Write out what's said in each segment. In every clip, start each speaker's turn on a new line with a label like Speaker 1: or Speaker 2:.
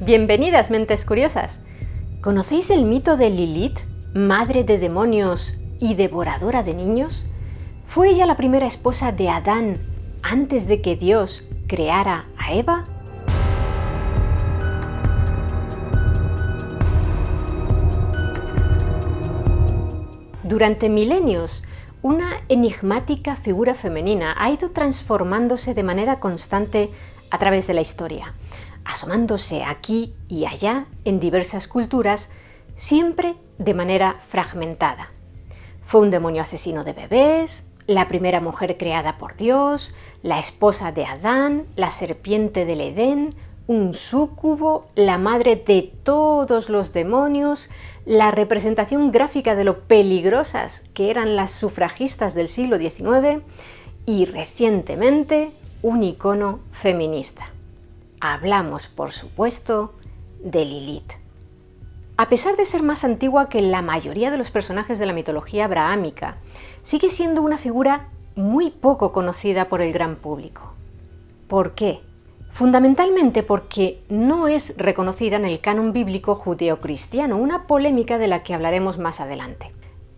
Speaker 1: Bienvenidas, mentes curiosas. ¿Conocéis el mito de Lilith, madre de demonios y devoradora de niños? ¿Fue ella la primera esposa de Adán antes de que Dios creara a Eva? Durante milenios, una enigmática figura femenina ha ido transformándose de manera constante a través de la historia, asomándose aquí y allá en diversas culturas, siempre de manera fragmentada. Fue un demonio asesino de bebés, la primera mujer creada por Dios, la esposa de Adán, la serpiente del Edén, un súcubo, la madre de todos los demonios, la representación gráfica de lo peligrosas que eran las sufragistas del siglo XIX y recientemente un icono feminista. Hablamos, por supuesto, de Lilith. A pesar de ser más antigua que la mayoría de los personajes de la mitología abrahámica, sigue siendo una figura muy poco conocida por el gran público. ¿Por qué? Fundamentalmente porque no es reconocida en el canon bíblico judeocristiano, una polémica de la que hablaremos más adelante.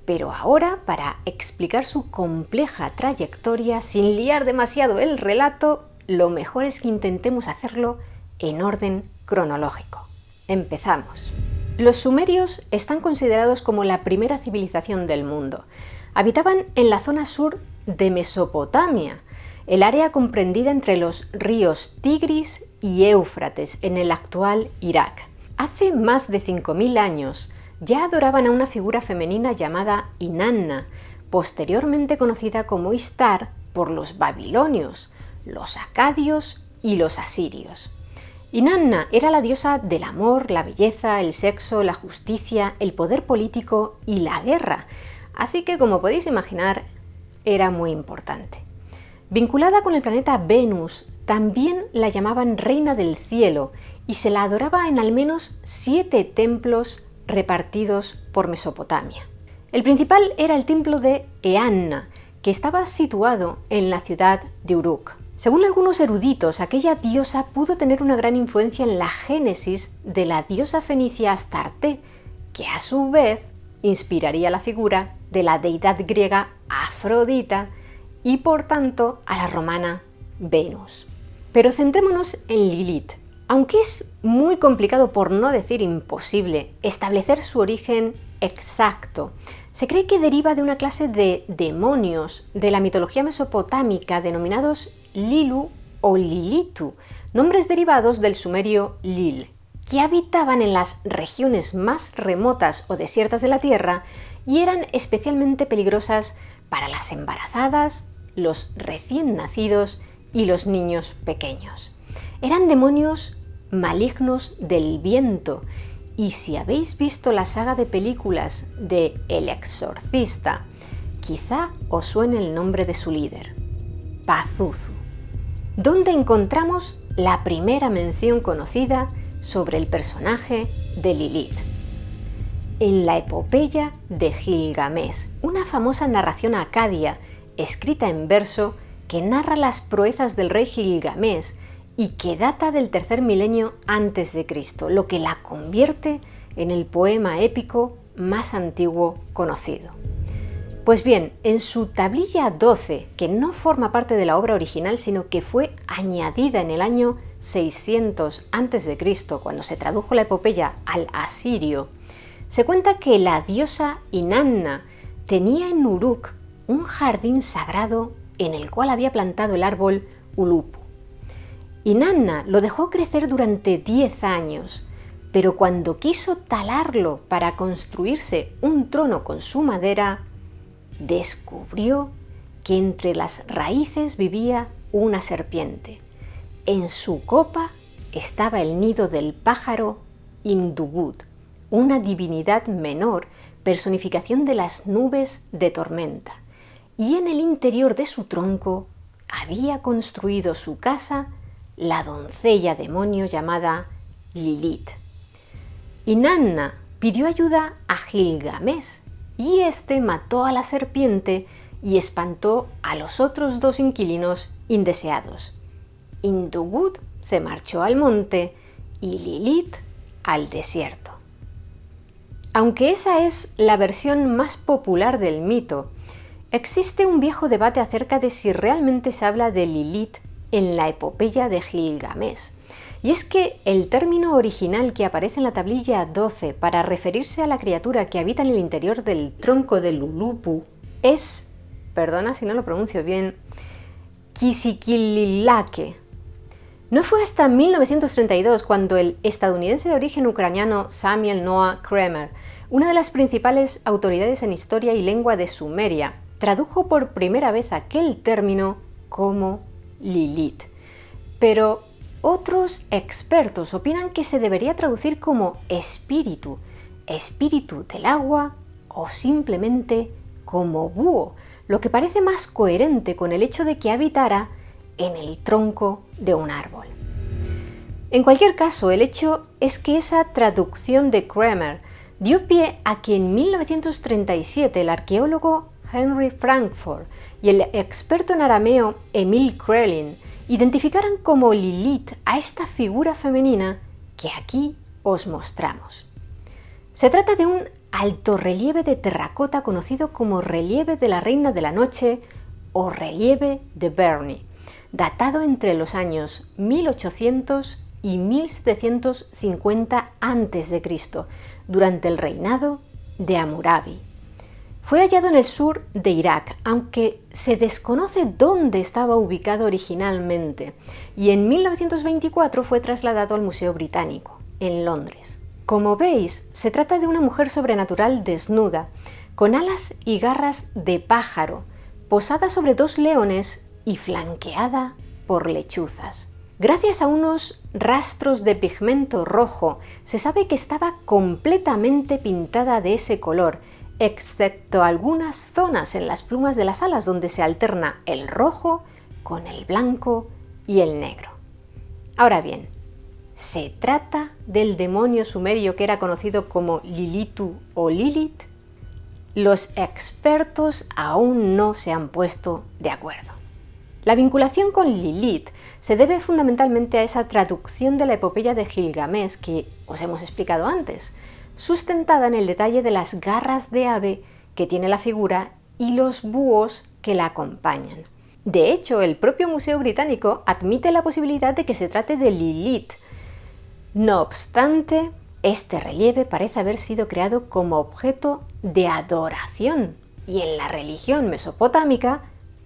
Speaker 1: Pero ahora, para explicar su compleja trayectoria sin liar demasiado el relato, lo mejor es que intentemos hacerlo en orden cronológico. Empezamos. Los sumerios están considerados como la primera civilización del mundo. Habitaban en la zona sur de Mesopotamia, el área comprendida entre los ríos Tigris y Éufrates en el actual Irak. Hace más de 5.000 años ya adoraban a una figura femenina llamada Inanna, posteriormente conocida como Ishtar por los babilonios, los acadios y los asirios. Inanna era la diosa del amor, la belleza, el sexo, la justicia, el poder político y la guerra, así que como podéis imaginar, era muy importante. Vinculada con el planeta Venus, también la llamaban Reina del Cielo y se la adoraba en al menos 7 templos repartidos por Mesopotamia. El principal era el templo de Eanna, que estaba situado en la ciudad de Uruk. Según algunos eruditos, aquella diosa pudo tener una gran influencia en la génesis de la diosa fenicia Astarte, que a su vez inspiraría la figura de la deidad griega Afrodita y por tanto a la romana Venus. Pero centrémonos en Lilith. Aunque es muy complicado, por no decir imposible, establecer su origen exacto, se cree que deriva de una clase de demonios de la mitología mesopotámica denominados Lilu o Lilitu, nombres derivados del sumerio Lil, que habitaban en las regiones más remotas o desiertas de la Tierra y eran especialmente peligrosas para las embarazadas, los recién nacidos y los niños pequeños. Eran demonios malignos del viento y si habéis visto la saga de películas de El Exorcista, quizá os suene el nombre de su líder, Pazuzu, donde encontramos la primera mención conocida sobre el personaje de Lilith. En la epopeya de Gilgamesh, una famosa narración acadia escrita en verso que narra las proezas del rey Gilgamesh y que data del tercer milenio antes de Cristo, lo que la convierte en el poema épico más antiguo conocido. Pues bien, en su tablilla 12, que no forma parte de la obra original, sino que fue añadida en el año 600 a.C., cuando se tradujo la epopeya al asirio, se cuenta que la diosa Inanna tenía en Uruk un jardín sagrado en el cual había plantado el árbol Ulupu. Inanna lo dejó crecer durante 10 años, pero cuando quiso talarlo para construirse un trono con su madera, descubrió que entre las raíces vivía una serpiente. En su copa estaba el nido del pájaro Indugud, una divinidad menor, personificación de las nubes de tormenta, y en el interior de su tronco había construido su casa la doncella demonio llamada Lilith. Inanna pidió ayuda a Gilgamesh y éste mató a la serpiente y espantó a los otros 2 inquilinos indeseados. Indugud se marchó al monte y Lilith al desierto. Aunque esa es la versión más popular del mito, existe un viejo debate acerca de si realmente se habla de Lilith en la epopeya de Gilgamesh. Y es que el término original que aparece en la tablilla 12 para referirse a la criatura que habita en el interior del tronco de Lulupu es, perdona si no lo pronuncio bien, Qiziqillilaque. No fue hasta 1932 cuando el estadounidense de origen ucraniano Samuel Noah Kramer, una de las principales autoridades en historia y lengua de Sumeria, tradujo por primera vez aquel término como Lilith. Pero otros expertos opinan que se debería traducir como espíritu, espíritu del agua o simplemente como búho, lo que parece más coherente con el hecho de que habitara en el tronco de un árbol. En cualquier caso, el hecho es que esa traducción de Kramer dio pie a que en 1937 el arqueólogo Henry Frankfurt y el experto en arameo Emil Krelin identificaran como Lilith a esta figura femenina que aquí os mostramos. Se trata de un altorrelieve de terracota conocido como relieve de la Reina de la Noche o relieve de Bernie, datado entre los años 1800 y 1750 a.C., durante el reinado de Hammurabi. Fue hallado en el sur de Irak, aunque se desconoce dónde estaba ubicado originalmente, y en 1924 fue trasladado al Museo Británico, en Londres. Como veis, se trata de una mujer sobrenatural desnuda, con alas y garras de pájaro, posada sobre dos leones y flanqueada por lechuzas. Gracias a unos rastros de pigmento rojo, se sabe que estaba completamente pintada de ese color, excepto algunas zonas en las plumas de las alas donde se alterna el rojo con el blanco y el negro. Ahora bien, ¿se trata del demonio sumerio que era conocido como Lilitu o Lilith? Los expertos aún no se han puesto de acuerdo. La vinculación con Lilith se debe fundamentalmente a esa traducción de la epopeya de Gilgamesh que os hemos explicado antes, sustentada en el detalle de las garras de ave que tiene la figura y los búhos que la acompañan. De hecho, el propio Museo Británico admite la posibilidad de que se trate de Lilith. No obstante, este relieve parece haber sido creado como objeto de adoración y en la religión mesopotámica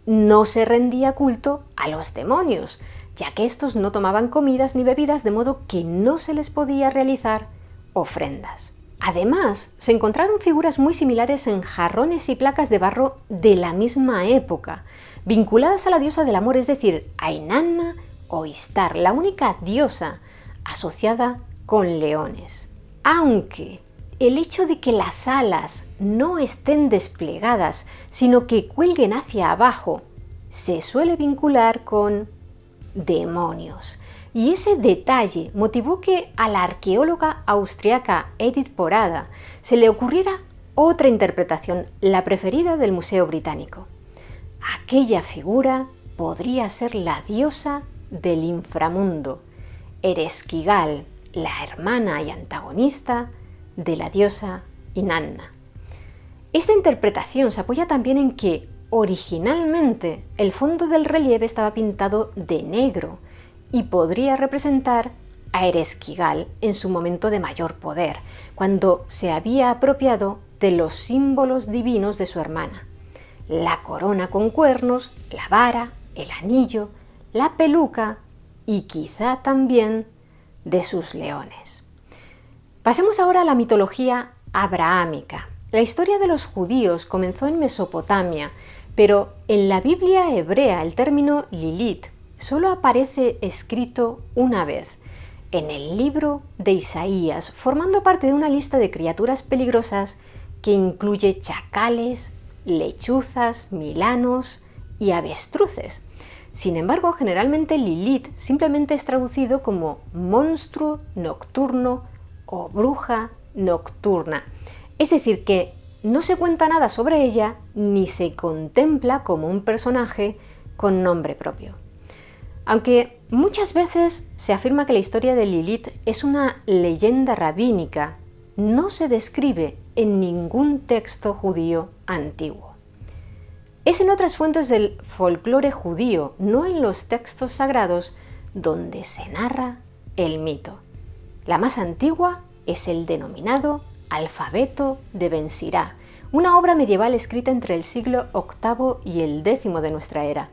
Speaker 1: no se rendía culto a los demonios, ya que estos no tomaban comidas ni bebidas, de modo que no se les podía realizar ofrendas. Además, se encontraron figuras muy similares en jarrones y placas de barro de la misma época, vinculadas a la diosa del amor, es decir, a Inanna o Ishtar, la única diosa asociada con leones. Aunque el hecho de que las alas no estén desplegadas, sino que cuelguen hacia abajo, se suele vincular con demonios. Y ese detalle motivó que a la arqueóloga austriaca Edith Porada se le ocurriera otra interpretación, la preferida del Museo Británico. Aquella figura podría ser la diosa del inframundo, Ereshkigal, la hermana y antagonista de la diosa Inanna. Esta interpretación se apoya también en que originalmente el fondo del relieve estaba pintado de negro y podría representar a Ereshkigal en su momento de mayor poder, cuando se había apropiado de los símbolos divinos de su hermana: la corona con cuernos, la vara, el anillo, la peluca y quizá también de sus leones. Pasemos ahora a la mitología abrahámica. La historia de los judíos comenzó en Mesopotamia, pero en la Biblia hebrea el término Lilith solo aparece escrito una vez, en el libro de Isaías, formando parte de una lista de criaturas peligrosas que incluye chacales, lechuzas, milanos y avestruces. Sin embargo, generalmente Lilith simplemente es traducido como monstruo nocturno o bruja nocturna. Es decir, que no se cuenta nada sobre ella ni se contempla como un personaje con nombre propio. Aunque Muchas veces se afirma que la historia de Lilith es una leyenda rabínica. No se describe en ningún texto judío antiguo. Es en otras fuentes del folclore judío, no en los textos sagrados, donde se narra el mito. La más antigua es el denominado Alfabeto de Ben Sirá, una obra medieval escrita entre el siglo VIII y el X de nuestra era.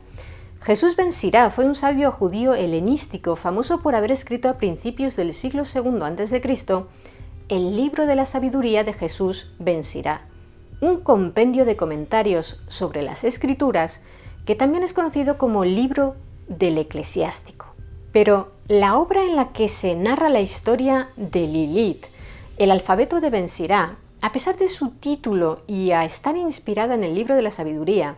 Speaker 1: Jesús Ben Sirá fue un sabio judío helenístico famoso por haber escrito a principios del siglo II a.C. el libro de la sabiduría de Jesús Ben Sirá, un compendio de comentarios sobre las escrituras que también es conocido como libro del eclesiástico. Pero la obra en la que se narra la historia de Lilith, el alfabeto de Ben Sirá, a pesar de su título y a estar inspirada en el libro de la sabiduría,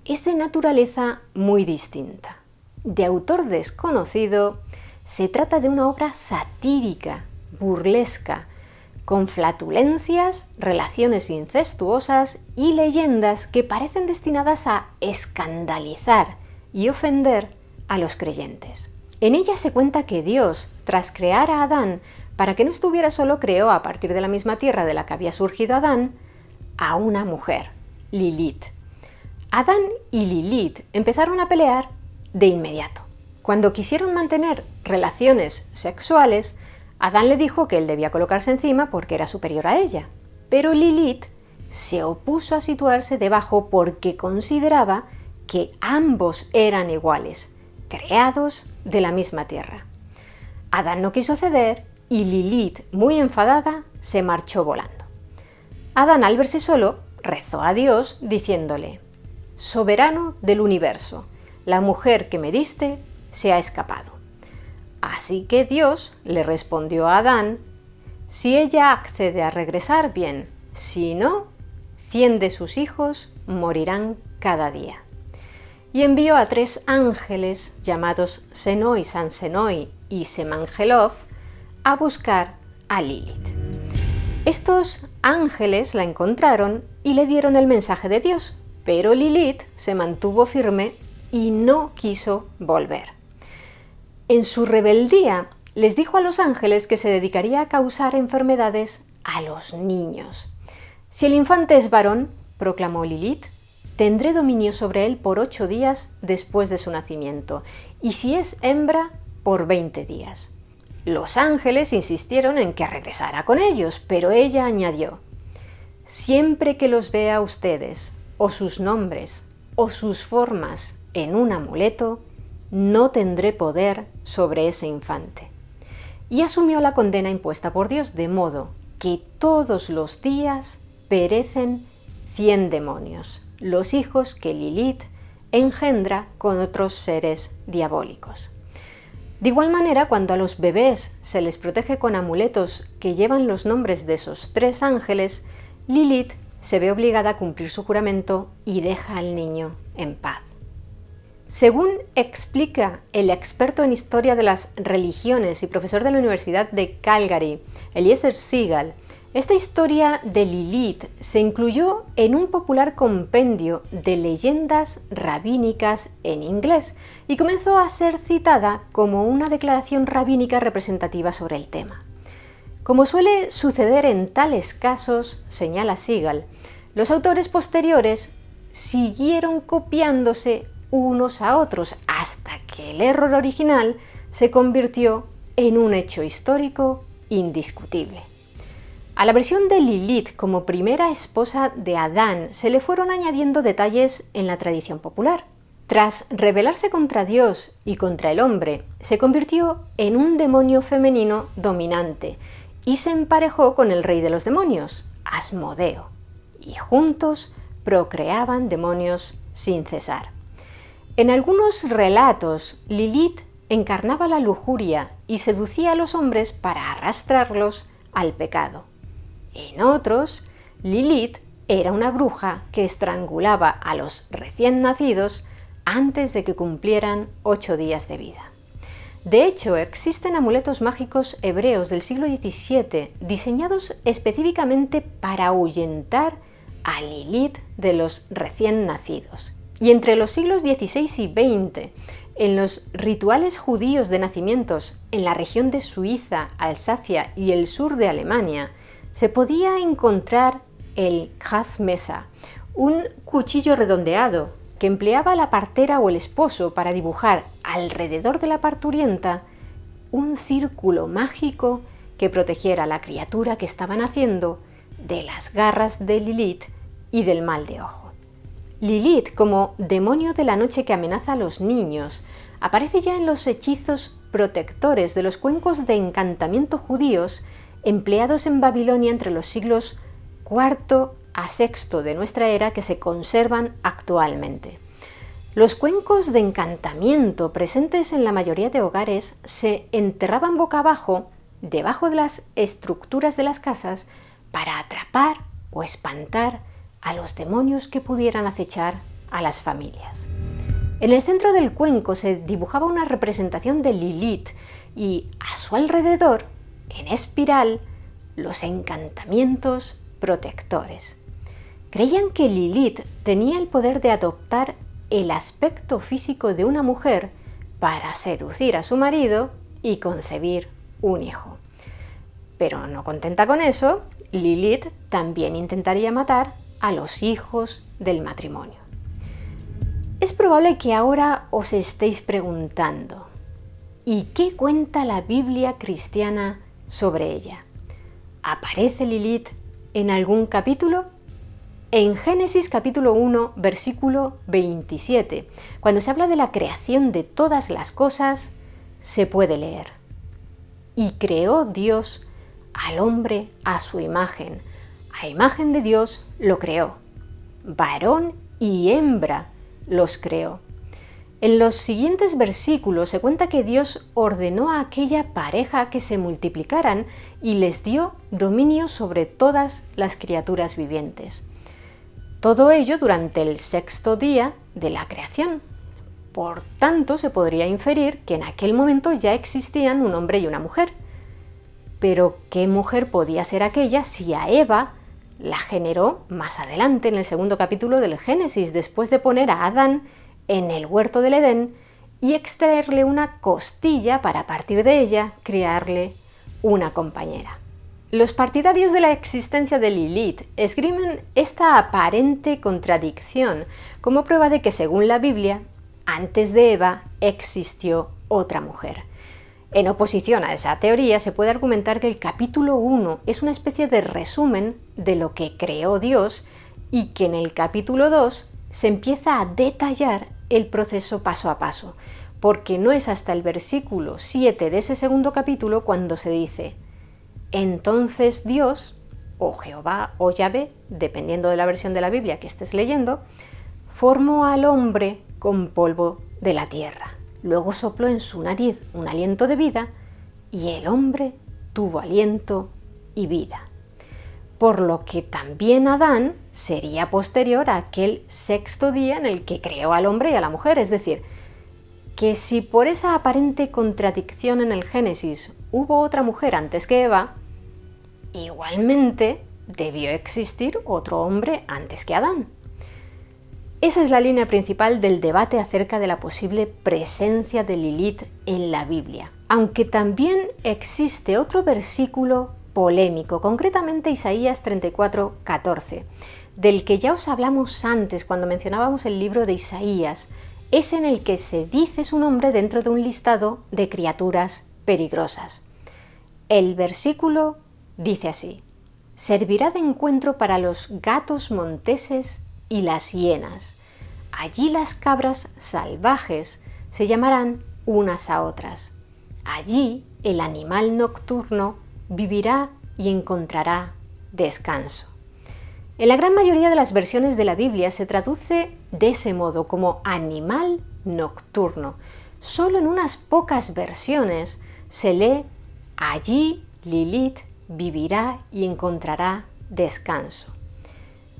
Speaker 1: es de naturaleza muy distinta. De autor desconocido, se trata de una obra satírica, burlesca, con flatulencias, relaciones incestuosas y leyendas que parecen destinadas a escandalizar y ofender a los creyentes. En ella se cuenta que Dios, tras crear a Adán, para que no estuviera solo, creó a partir de la misma tierra de la que había surgido Adán, a una mujer, Lilith. Adán y Lilith empezaron a pelear de inmediato. Cuando quisieron mantener relaciones sexuales, Adán le dijo que él debía colocarse encima porque era superior a ella, pero Lilith se opuso a situarse debajo porque consideraba que ambos eran iguales, creados de la misma tierra. Adán no quiso ceder y Lilith, muy enfadada, se marchó volando. Adán, al verse solo, rezó a Dios diciéndole: «Soberano del universo, la mujer que me diste se ha escapado». Así que Dios le respondió a Adán: «Si ella accede a regresar, bien, si no, 100 de sus hijos morirán cada día». Y envió a 3 ángeles llamados Senoi, Sansenoi y Semangelov a buscar a Lilith. Estos ángeles la encontraron y le dieron el mensaje de Dios, pero Lilith se mantuvo firme y no quiso volver. En su rebeldía les dijo a los ángeles que se dedicaría a causar enfermedades a los niños. «Si el infante es varón», proclamó Lilith, «tendré dominio sobre él por 8 días después de su nacimiento, y si es hembra, por 20 días». Los ángeles insistieron en que regresara con ellos, pero ella añadió: «Siempre que los vea a ustedes, o sus nombres, o sus formas en un amuleto, no tendré poder sobre ese infante». Y asumió la condena impuesta por Dios, de modo que todos los días perecen 100 demonios, los hijos que Lilith engendra con otros seres diabólicos. De igual manera, cuando a los bebés se les protege con amuletos que llevan los nombres de esos 3 ángeles, Lilith se ve obligada a cumplir su juramento y deja al niño en paz. Según explica el experto en historia de las religiones y profesor de la Universidad de Calgary, Eliezer Segal, esta historia de Lilith se incluyó en un popular compendio de leyendas rabínicas en inglés y comenzó a ser citada como una declaración rabínica representativa sobre el tema. Como suele suceder en tales casos, señala Segal, los autores posteriores siguieron copiándose unos a otros hasta que el error original se convirtió en un hecho histórico indiscutible. A la versión de Lilith como primera esposa de Adán se le fueron añadiendo detalles en la tradición popular. Tras rebelarse contra Dios y contra el hombre, se convirtió en un demonio femenino dominante y se emparejó con el rey de los demonios, Asmodeo, y juntos procreaban demonios sin cesar. En algunos relatos, Lilith encarnaba la lujuria y seducía a los hombres para arrastrarlos al pecado. En otros, Lilith era una bruja que estrangulaba a los recién nacidos antes de que cumplieran 8 días de vida. De hecho, existen amuletos mágicos hebreos del siglo XVII diseñados específicamente para ahuyentar a Lilith de los recién nacidos. Y entre los siglos XVI y XX En los rituales judíos de nacimientos en la región de Suiza, Alsacia y el sur de Alemania, se podía encontrar el Grasmesser, un cuchillo redondeado que empleaba la partera o el esposo para dibujar alrededor de la parturienta un círculo mágico que protegiera a la criatura que estaba naciendo de las garras de Lilith y del mal de ojo. Lilith, como demonio de la noche que amenaza a los niños, aparece ya en los hechizos protectores de los cuencos de encantamiento judíos empleados en Babilonia entre los siglos IV a VI de nuestra era, que se conservan actualmente. Los cuencos de encantamiento presentes en la mayoría de hogares se enterraban boca abajo debajo de las estructuras de las casas para atrapar o espantar a los demonios que pudieran acechar a las familias. En el centro del cuenco se dibujaba una representación de Lilith y a su alrededor, en espiral, los encantamientos protectores. Creían que Lilith tenía el poder de adoptar el aspecto físico de una mujer para seducir a su marido y concebir un hijo. Pero no contenta con eso, Lilith también intentaría matar a los hijos del matrimonio. Es probable que ahora os estéis preguntando, ¿y qué cuenta la Biblia cristiana sobre ella? ¿Aparece Lilith en algún capítulo? En Génesis capítulo 1, versículo 27, cuando se habla de la creación de todas las cosas, se puede leer: y creó Dios al hombre a su imagen, a imagen de Dios lo creó, varón y hembra los creó. En los siguientes versículos se cuenta que Dios ordenó a aquella pareja que se multiplicaran y les dio dominio sobre todas las criaturas vivientes. Todo ello durante el sexto día de la creación. Por tanto, se podría inferir que en aquel momento ya existían un hombre y una mujer. Pero, ¿qué mujer podía ser aquella si a Eva la generó más adelante en el segundo capítulo del Génesis, después de poner a Adán en el huerto del Edén y extraerle una costilla para a partir de ella crearle una compañera? Los partidarios de la existencia de Lilith esgrimen esta aparente contradicción como prueba de que, según la Biblia, antes de Eva existió otra mujer. En oposición a esa teoría, se puede argumentar que el capítulo 1 es una especie de resumen de lo que creó Dios y que en el capítulo 2 se empieza a detallar el proceso paso a paso, porque no es hasta el versículo 7 de ese segundo capítulo cuando se dice: entonces Dios, o Jehová o Yahvé, dependiendo de la versión de la Biblia que estés leyendo, formó al hombre con polvo de la tierra. Luego sopló en su nariz un aliento de vida y el hombre tuvo aliento y vida. Por lo que también Adán sería posterior a aquel sexto día en el que creó al hombre y a la mujer. Es decir, que si por esa aparente contradicción en el Génesis hubo otra mujer antes que Eva, igualmente debió existir otro hombre antes que Adán. Esa es la línea principal del debate acerca de la posible presencia de Lilith en la Biblia, aunque también existe otro versículo polémico, concretamente Isaías 34, 14, del que ya os hablamos antes cuando mencionábamos el libro de Isaías. Es en el que se dice su nombre dentro de un listado de criaturas peligrosas. El versículo dice así: servirá de encuentro para los gatos monteses y las hienas. Allí las cabras salvajes se llamarán unas a otras. Allí el animal nocturno vivirá y encontrará descanso. En la gran mayoría de las versiones de la Biblia se traduce de ese modo, como animal nocturno. Solo en unas pocas versiones se lee: allí Lilith vivirá y encontrará descanso.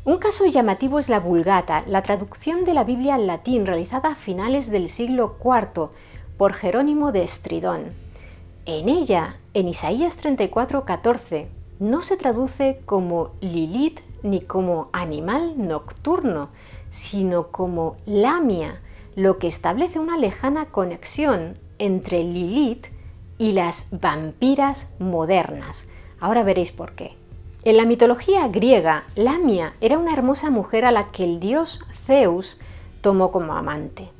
Speaker 1: Un caso llamativo es la Vulgata, la traducción de la Biblia al latín realizada a finales del siglo IV por Jerónimo de Estridón. En ella, en Isaías 34, 14, no se traduce como Lilith ni como animal nocturno, sino como Lamia, lo que establece una lejana conexión entre Lilith y las vampiras modernas. Ahora veréis por qué. En la mitología griega, Lamia era una hermosa mujer a la que el dios Zeus tomó como amante.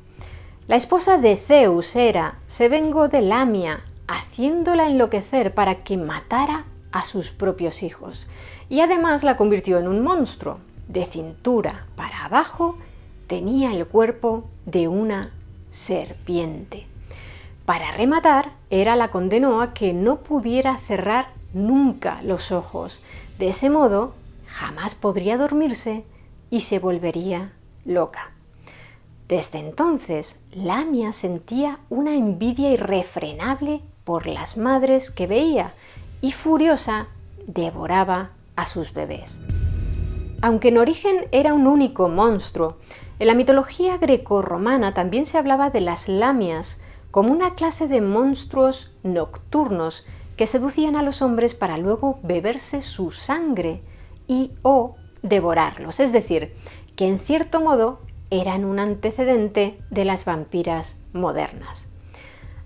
Speaker 1: La esposa de Zeus, Hera, se vengó de Lamia, haciéndola enloquecer para que matara a sus propios hijos. Y además la convirtió en un monstruo. De cintura para abajo tenía el cuerpo de una serpiente. Para rematar, Hera la condenó a que no pudiera cerrar nunca los ojos. De ese modo, jamás podría dormirse y se volvería loca. Desde entonces, Lamia sentía una envidia irrefrenable por las madres que veía y furiosa devoraba a sus bebés. Aunque en origen era un único monstruo, en la mitología grecorromana también se hablaba de las lamias como una clase de monstruos nocturnos que seducían a los hombres para luego beberse su sangre y o devorarlos, es decir, que en cierto modo eran un antecedente de las vampiras modernas.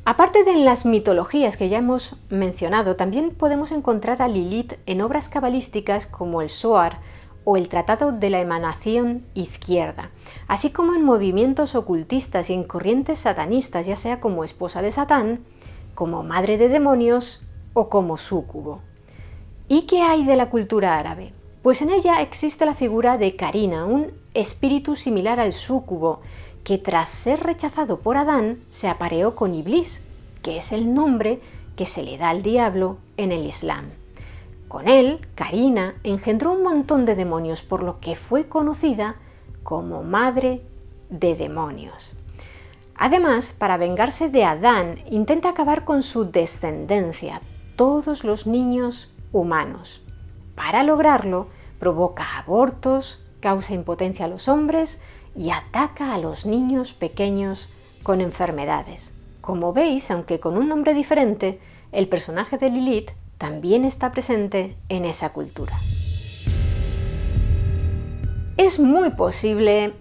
Speaker 1: Aparte de en las mitologías que ya hemos mencionado, también podemos encontrar a Lilith en obras cabalísticas como el Zohar o el Tratado de la Emanación Izquierda, así como en movimientos ocultistas y en corrientes satanistas, ya sea como esposa de Satán, como madre de demonios o como súcubo. ¿Y qué hay de la cultura árabe? Pues en ella existe la figura de Karina, un espíritu similar al súcubo, que tras ser rechazado por Adán se apareó con Iblis, que es el nombre que se le da al diablo en el Islam. Con él, Karina engendró un montón de demonios, por lo que fue conocida como madre de demonios. Además, para vengarse de Adán, intenta acabar con su descendencia, todos los niños humanos. Para lograrlo, provoca abortos, causa impotencia a los hombres y ataca a los niños pequeños con enfermedades. Como veis, aunque con un nombre diferente, el personaje de Lilith también está presente en esa cultura. Es muy posible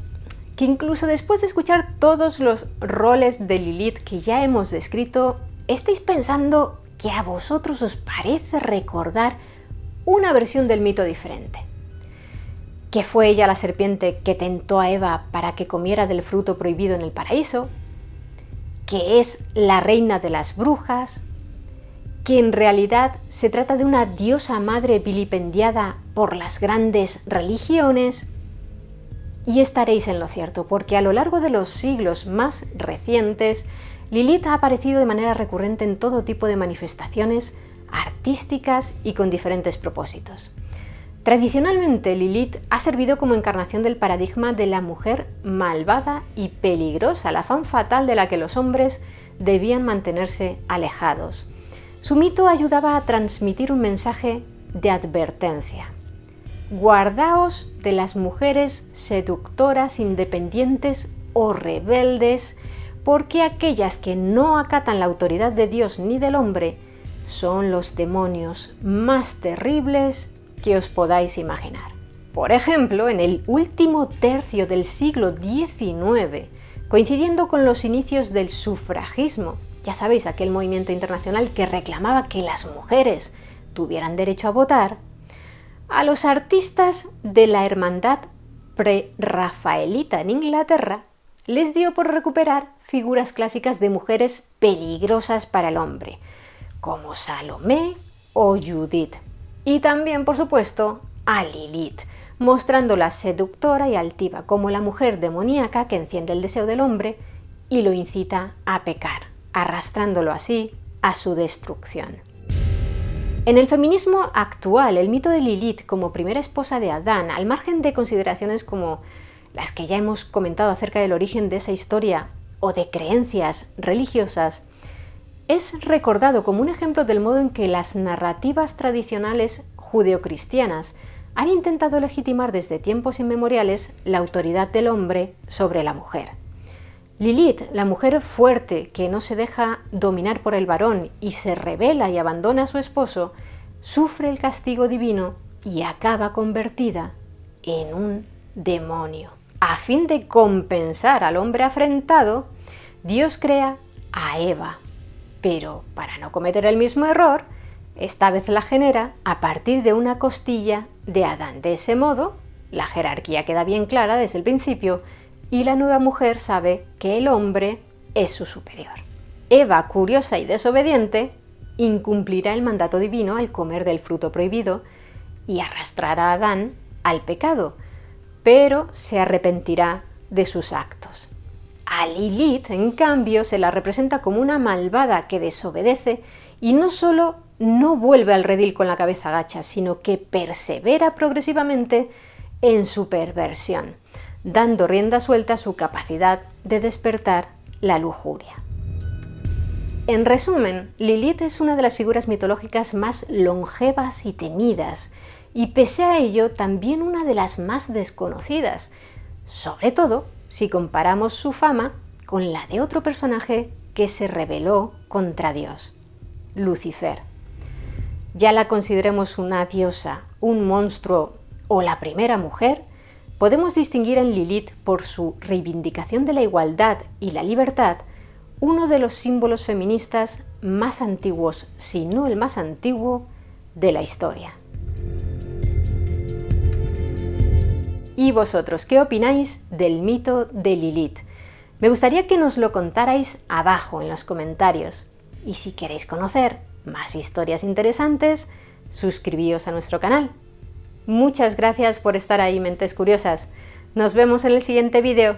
Speaker 1: que incluso después de escuchar todos los roles de Lilith que ya hemos descrito, estéis pensando que a vosotros os parece recordar una versión del mito diferente. ¿Que fue ella la serpiente que tentó a Eva para que comiera del fruto prohibido en el paraíso? ¿Que es la reina de las brujas? ¿Que en realidad se trata de una diosa madre vilipendiada por las grandes religiones? Y estaréis en lo cierto, porque a lo largo de los siglos más recientes, Lilith ha aparecido de manera recurrente en todo tipo de manifestaciones artísticas y con diferentes propósitos. Tradicionalmente, Lilith ha servido como encarnación del paradigma de la mujer malvada y peligrosa, la femme fatale de la que los hombres debían mantenerse alejados. Su mito ayudaba a transmitir un mensaje de advertencia. Guardaos de las mujeres seductoras, independientes o rebeldes, porque aquellas que no acatan la autoridad de Dios ni del hombre son los demonios más terribles que os podáis imaginar. Por ejemplo, en el último tercio del siglo XIX, coincidiendo con los inicios del sufragismo, ya sabéis, aquel movimiento internacional que reclamaba que las mujeres tuvieran derecho a votar, a los artistas de la hermandad pre-rafaelita en Inglaterra les dio por recuperar figuras clásicas de mujeres peligrosas para el hombre, como Salomé o Judith. Y también, por supuesto, a Lilith, mostrándola seductora y altiva como la mujer demoníaca que enciende el deseo del hombre y lo incita a pecar, arrastrándolo así a su destrucción. En el feminismo actual, el mito de Lilith como primera esposa de Adán, al margen de consideraciones como las que ya hemos comentado acerca del origen de esa historia o de creencias religiosas, es recordado como un ejemplo del modo en que las narrativas tradicionales judeocristianas han intentado legitimar desde tiempos inmemoriales la autoridad del hombre sobre la mujer. Lilith, la mujer fuerte que no se deja dominar por el varón y se rebela y abandona a su esposo, sufre el castigo divino y acaba convertida en un demonio. a fin de compensar al hombre afrentado, Dios crea a Eva, pero para no cometer el mismo error, esta vez la genera a partir de una costilla de Adán. De ese modo, la jerarquía queda bien clara desde el principio y la nueva mujer sabe que el hombre es su superior. Eva, curiosa y desobediente, incumplirá el mandato divino al comer del fruto prohibido y arrastrará a Adán al pecado, pero se arrepentirá de sus actos. A Lilith, en cambio, se la representa como una malvada que desobedece y no solo no vuelve al redil con la cabeza gacha, sino que persevera progresivamente en su perversión, dando rienda suelta a su capacidad de despertar la lujuria. En resumen, Lilith es una de las figuras mitológicas más longevas y temidas, y pese a ello también una de las más desconocidas, sobre todo si comparamos su fama con la de otro personaje que se rebeló contra Dios, Lucifer. Ya la consideremos una diosa, un monstruo o la primera mujer, podemos distinguir en Lilith, por su reivindicación de la igualdad y la libertad, uno de los símbolos feministas más antiguos, si no el más antiguo, de la historia. ¿Y vosotros qué opináis del mito de Lilith? Me gustaría que nos lo contarais abajo en los comentarios. Y si queréis conocer más historias interesantes, suscribíos a nuestro canal. Muchas gracias por estar ahí, mentes curiosas. Nos vemos en el siguiente vídeo.